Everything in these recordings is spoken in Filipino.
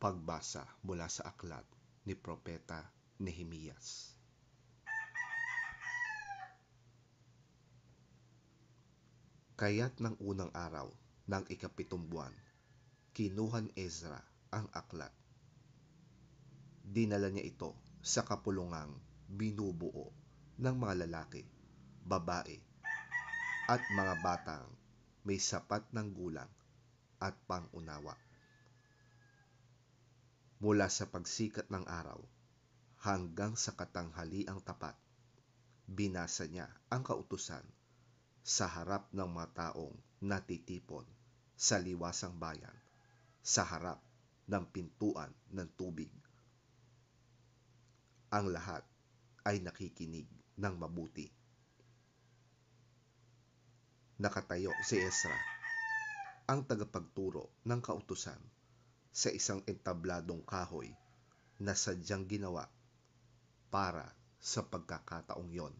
Pagbasa mula sa aklat ni Propeta Nehemias. Kaya't ng unang araw ng ikapitong buwan, kinuha ni Ezra ang aklat. Dinala niya ito sa kapulungang binubuo ng mga lalaki, babae, at mga batang may sapat ng gulang at pang-unawa. Mula sa pagsikat ng araw hanggang sa katanghaliang tapat, binasa niya ang kautusan sa harap ng mga taong natitipon sa liwasang bayan, sa harap ng pintuan ng tubig. Ang lahat ay nakikinig ng mabuti. Nakatayo si Ezra, ang tagapagturo ng kautusan, sa isang entabladong kahoy na sadyang ginawa para sa pagkakataong yon.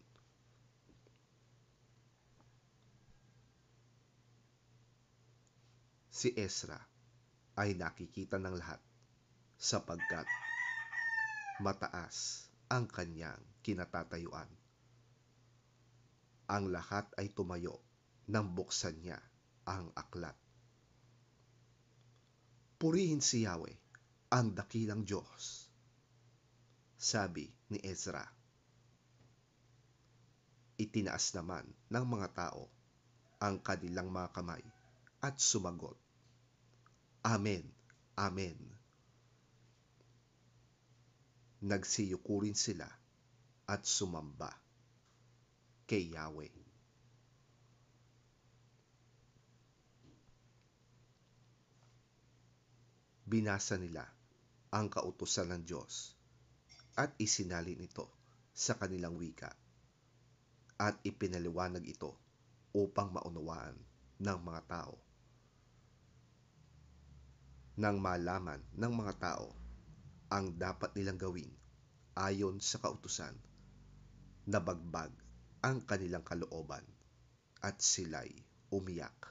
Si Ezra ay nakikita ng lahat sapagkat mataas ang kanyang kinatatayuan. Ang lahat ay tumayo nang buksan niya ang aklat. Purihin si Yahweh, ang dakilang Diyos, sabi ni Ezra. Itinaas naman ng mga tao ang kanilang mga kamay at sumagot, Amen, Amen. Nagsiyukurin sila at sumamba kay Yahweh. Binasa nila ang kautusan ng Diyos at isinalin ito sa kanilang wika at ipinaliwanag ito upang maunawaan ng mga tao. Nang malaman ng mga tao ang dapat nilang gawin ayon sa kautusan, nabagbag ang kanilang kalooban at sila'y umiyak.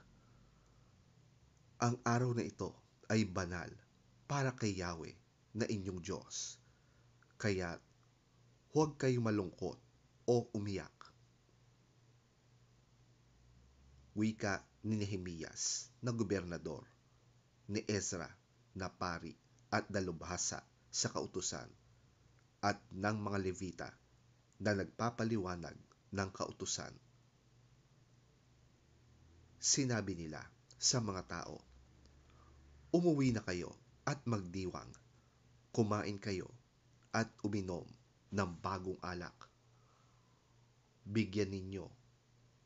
Ang araw na ito ay banal para kay Yahweh na inyong Diyos, kaya huwag kayong malungkot o umiyak. Wika ni Nehemias na gobernador, ni Ezra na pari at dalubhasa sa kautusan, at ng mga Levita na nagpapaliwanag ng kautusan. Sinabi nila sa mga tao, umuwi na kayo at magdiwang, kumain kayo at uminom ng bagong alak. Bigyan ninyo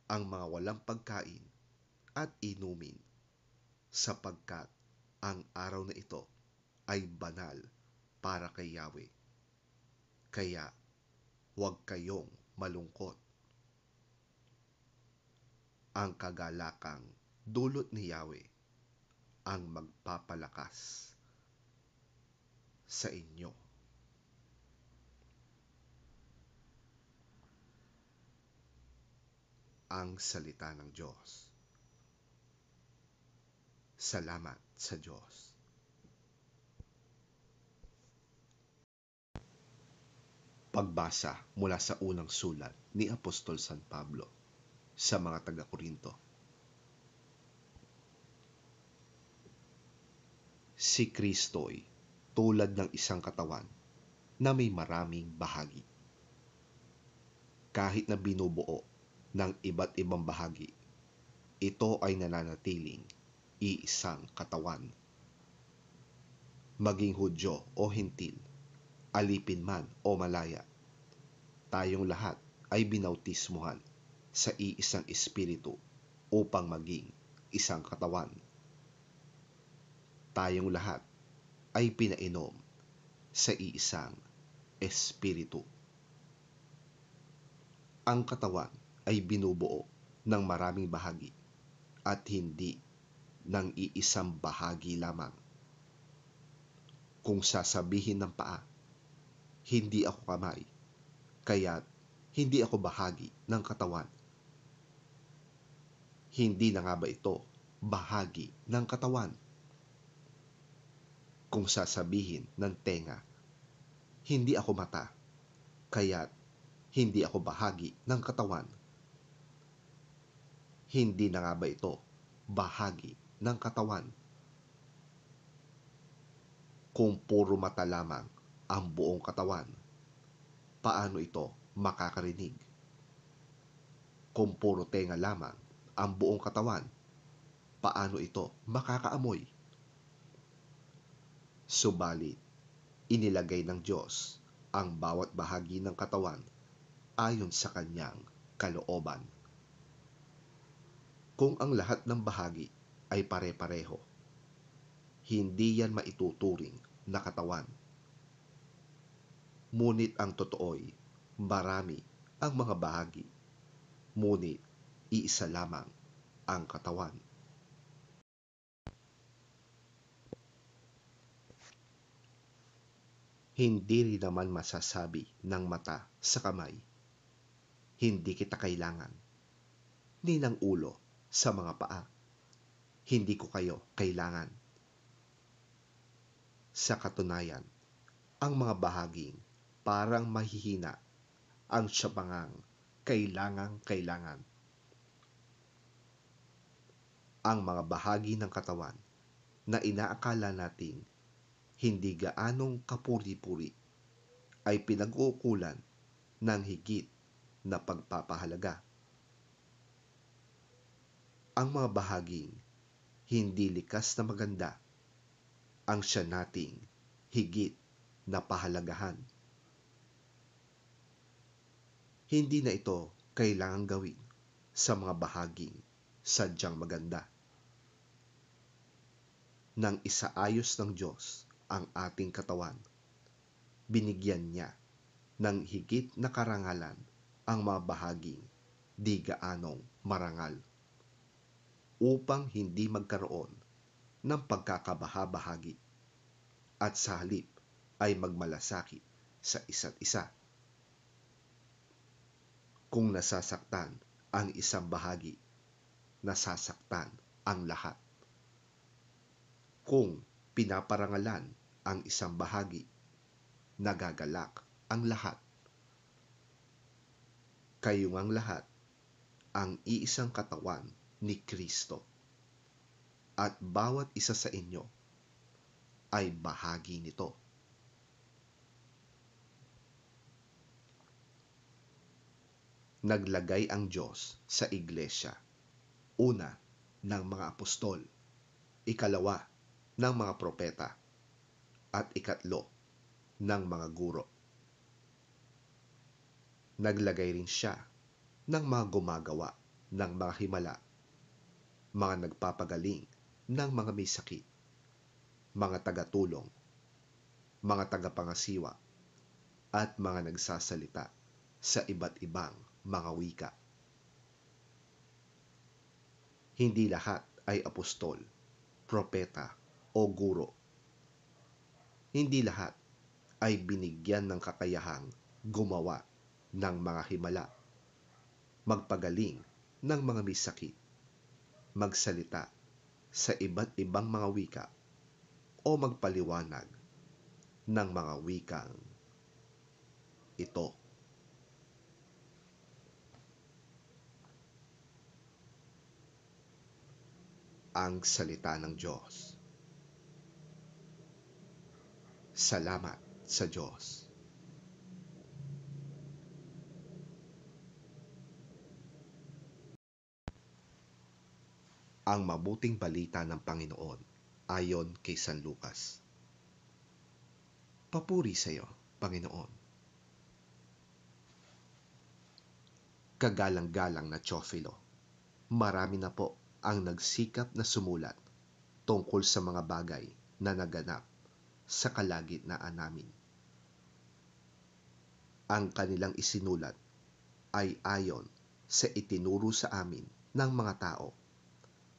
ang mga walang pagkain at inumin, sapagkat ang araw na ito ay banal para kay Yahweh. Kaya huwag kayong malungkot. Ang kagalakang dulot ni Yahweh ang magpapalakas sa inyo. Ang salita ng Diyos. Salamat sa Diyos. Pagbasa mula sa unang sulat ni Apostol San Pablo sa mga taga-Korinto. Si Kristo'y tulad ng isang katawan na may maraming bahagi. Kahit na binubuo ng iba't ibang bahagi, ito ay nananatiling iisang katawan. Maging Hudyo o Hintil, alipin man o malaya, tayong lahat ay binautismuhan sa iisang espiritu upang maging isang katawan. Tayong lahat ay pinainom sa iisang espiritu. Ang katawan ay binubuo ng maraming bahagi at hindi ng iisang bahagi lamang. Kung sasabihin ng paa, hindi ako kamay, kaya't hindi ako bahagi ng katawan, hindi na nga ba ito bahagi ng katawan? Kung sasabihin ng tenga, hindi ako mata, kaya't hindi ako bahagi ng katawan, hindi na nga ba ito bahagi ng katawan? Kung puro mata lamang ang buong katawan, paano ito makakarinig? Kung puro tenga lamang ang buong katawan, paano ito makakaamoy? Subalit, inilagay ng Diyos ang bawat bahagi ng katawan ayon sa kanyang kalooban. Kung ang lahat ng bahagi ay pare-pareho, hindi yan maituturing na katawan. Ngunit ang totoo'y marami ang mga bahagi, ngunit iisa lamang ang katawan. Hindi rin naman masasabi ng mata sa kamay, hindi kita kailangan, ni ng ulo sa mga paa, hindi ko kayo kailangan. Sa katunayan, ang mga bahaging parang mahihina ang siyapangang kailangan. Ang mga bahagi ng katawan na inaakala nating hindi gaanong kapuri-puri ay pinag-uukulan ng higit na pagpapahalaga. Ang mga bahaging hindi likas na maganda ang siya nating higit na pahalagahan. Hindi na ito kailangang gawin sa mga bahaging sadyang maganda. Nang isaayos ng Diyos ang ating katawan, binigyan niya ng higit na karangalan ang mga bahaging di gaanong marangal, upang hindi magkaroon ng pagkakabaha-bahagi at sa halip ay magmalasakit sa isa't isa. Kung nasasaktan ang isang bahagi, nasasaktan ang lahat. Kung pinaparangalan ang isang bahagi, nagagalak ang lahat. Kayo ngang lahat ang iisang katawan ni Kristo, at bawat isa sa inyo ay bahagi nito. Naglagay ang Diyos sa iglesia, una ng mga apostol, ikalawa ng mga propeta, at ikatlo ng mga guro. Naglagay rin siya ng mga gumagawa ng mga himala, mga nagpapagaling ng mga may sakit, mga tagatulong, mga tagapangasiwa, at mga nagsasalita sa iba't ibang mga wika. Hindi lahat ay apostol, propeta o guro. Hindi lahat ay binigyan ng kakayahang gumawa ng mga himala, magpagaling ng mga may sakit, magsalita sa iba't ibang mga wika, o magpaliwanag ng mga wikang ito. Ang salita ng Diyos. Salamat sa Diyos. Ang mabuting balita ng Panginoon ayon kay San Lucas. Papuri sa iyo, Panginoon. Kagalang-galang na Teofilo, marami na po ang nagsikap na sumulat tungkol sa mga bagay na naganap sa kalagitnaan namin. Ang kanilang isinulat ay ayon sa itinuro sa amin ng mga tao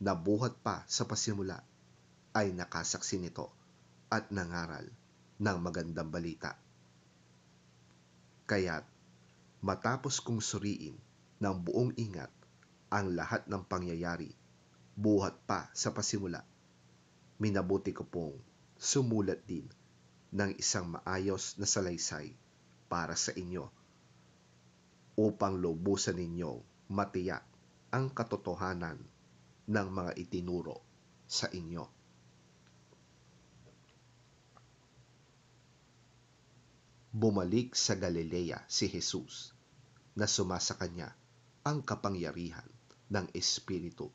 na buhat pa sa pasimula ay nakasaksi nito at nangaral ng magandang balita. Kaya't matapos kong suriin ng buong ingat ang lahat ng pangyayari buhat pa sa pasimula, minabuti ko pong sumulat din ng isang maayos na salaysay para sa inyo upang lubusan ninyong matiyak ang katotohanan ng mga itinuro sa inyo. Bumalik sa Galilea si Jesus na sumasa kanya ang kapangyarihan ng Espiritu.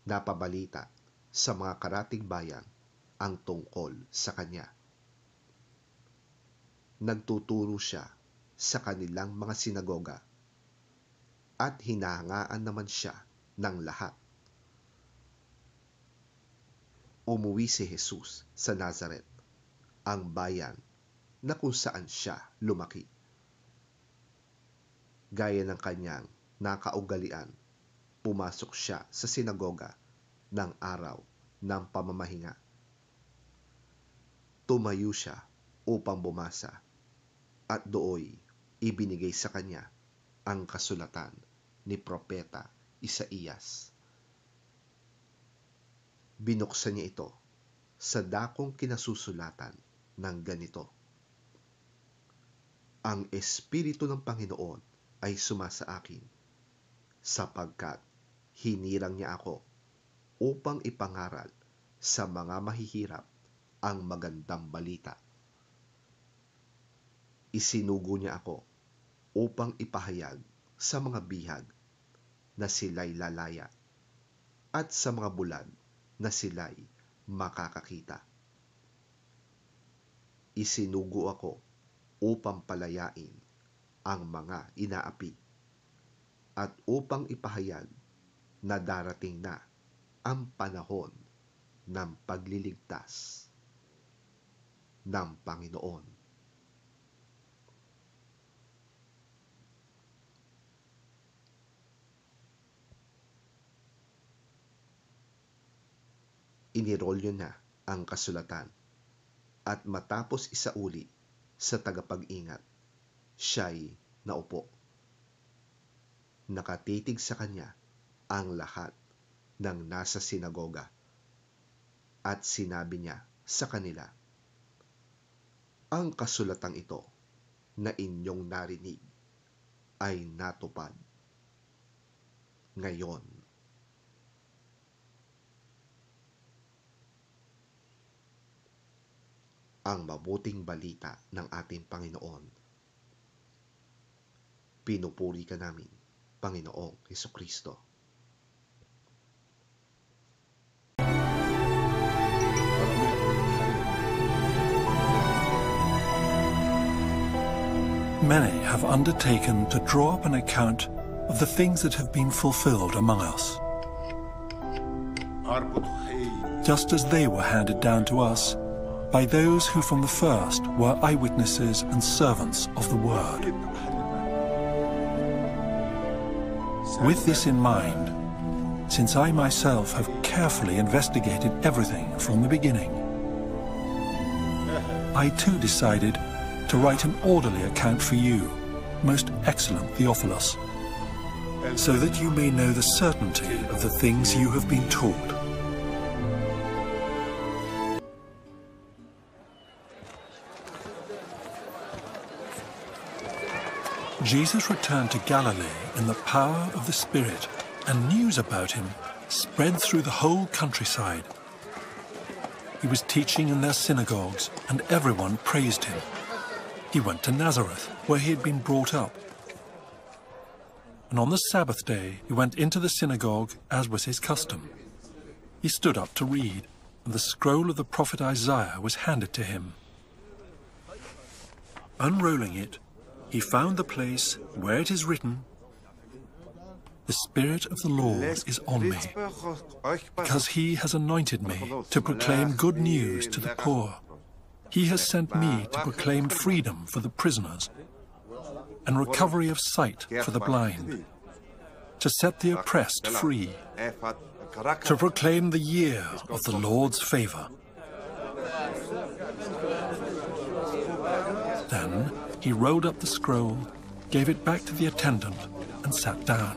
Napabalita sa mga karatig bayan ang tungkol sa kanya. Nagtuturo siya sa kanilang mga sinagoga at hinahangaan naman siya ng lahat. Umuwi si Jesus sa Nazaret, ang bayan na kung saan siya lumaki. Gaya ng kanyang nakaugalian, pumasok siya sa sinagoga ng araw ng pamamahinga. Tumayo siya upang bumasa at dooy ibinigay sa kanya ang kasulatan ni Propeta Isaías. Binuksan niya ito sa dakong kinasusulatan ng ganito: Ang Espiritu ng Panginoon ay sumasa akin, sapagkat hinirang niya ako upang ipangaral sa mga mahihirap ang magandang balita. Isinugo niya ako upang ipahayag sa mga bihag na sila'y lalaya at sa mga bulag na sila'y makakakita. Isinugo ako upang palayain ang mga inaapi at upang ipahayag na darating na ang panahon ng pagliligtas ng Panginoon. Inirolyo na ang kasulatan at matapos isauli sa tagapag-ingat, siya'y naupo. Nakatitig sa kanya ang lahat ng nasa sinagoga at sinabi niya sa kanila, ang kasulatang ito na inyong narinig ay natupad ngayon. Ang mabuting balita ng ating Panginoon. Pinupuri ka namin, Panginoong Hesukristo. Many have undertaken to draw up an account of the things that have been fulfilled among us, just as they were handed down to us by those who from the first were eyewitnesses and servants of the word. With this in mind, since I myself have carefully investigated everything from the beginning, I too decided to write an orderly account for you, most excellent Theophilus, so that you may know the certainty of the things you have been taught. Jesus returned to Galilee in the power of the Spirit, and news about him spread through the whole countryside. He was teaching in their synagogues, and everyone praised him. He went to Nazareth, where he had been brought up. And on the Sabbath day, he went into the synagogue, as was his custom. He stood up to read, and the scroll of the prophet Isaiah was handed to him. Unrolling it, he found the place where it is written, "The Spirit of the Lord is on me, because he has anointed me to proclaim good news to the poor. He has sent me to proclaim freedom for the prisoners and recovery of sight for the blind, to set the oppressed free, to proclaim the year of the Lord's favor." Then he rolled up the scroll, gave it back to the attendant, and sat down.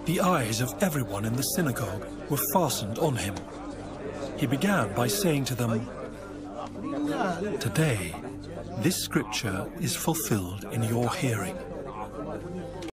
The eyes of everyone in the synagogue were fastened on him. He began by saying to them, "Today, this scripture is fulfilled in your hearing."